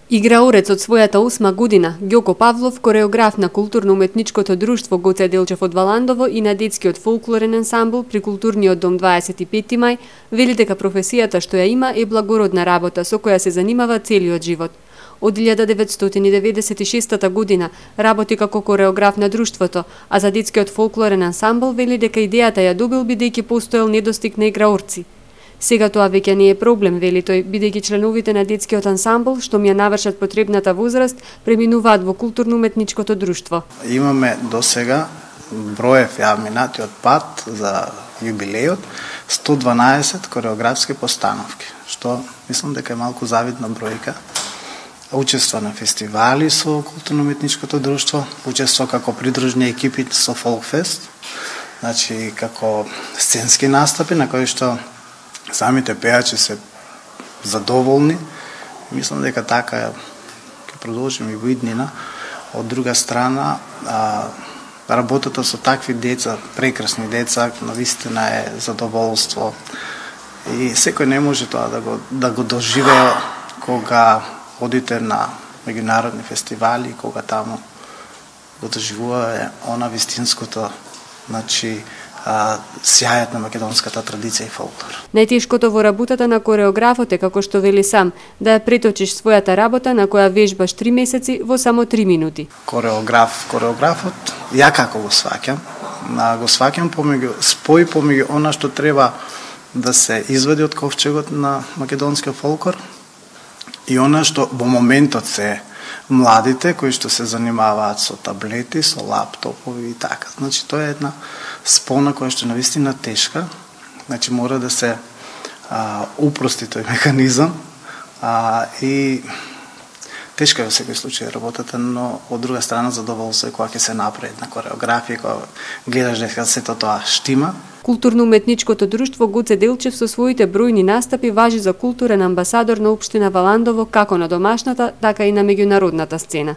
Играорец од својата 8 година, Ѓоко Павлов, кореограф на културно-уметничкото друштво Гоце Делчев од Валандово и на детскиот фолклорен ансамбл при културниот дом 25 мај, вели дека професијата што ја има е благородна работа со која се занимава целиот живот. Од 1996 година работи како кореограф на друштвото, а за детскиот фолклорен ансамбл вели дека идејата ја добил бидејќи постоел недостиг на играорци. Сега тоа веќе не е проблем, вели тој, бидејќи членовите на детскиот ансамбл, што ми ја навршат потребната возраст, преминуваат во културно-уметничкото друштво. Имаме до сега броев ја минатиот пат за јубилејот 112 кореографски постановки, што мислам дека е малку завидна бројка. Учества на фестивали со културно-уметничкото друштво, учества како придружни екипи со Фолкфест, значи како сценски настапи на кои што самите пејачи се задоволни. Мислам дека така ќе продолжиме и во иднина. Од друга страна, работата со такви деца, прекрасни деца, навистина е задоволство. И секој не може тоа да го доживее кога одите на меѓународни фестивали, кога таму го доживува она вистинското, значи сјајот на македонската традиција и фолклор. Најтешкото во работата на кореографот е, како што вели сам, да ја преточиш својата работа на која вежбаш 3 месеци во само 3 минути. Кореографот, ја како го сваќам помеѓу она што треба да се извади од ковчегот на македонскиот фолклор и она што во моментот се младите кои што се занимаваат со таблети, со лаптопови и така. Значи тоа е една спона која што навистина тешка. Значи мора да се упрости тој механизам и тешка е во секој случај работата, но од друга страна задоволство е кога ќе се направи една кореографија, кога гледаш дека сето тоа штима. Културно-уметничкото друштво Гоце Делчев со своите бројни настапи важи за културен амбасадор на општина Валандово како на домашната, така и на меѓународната сцена.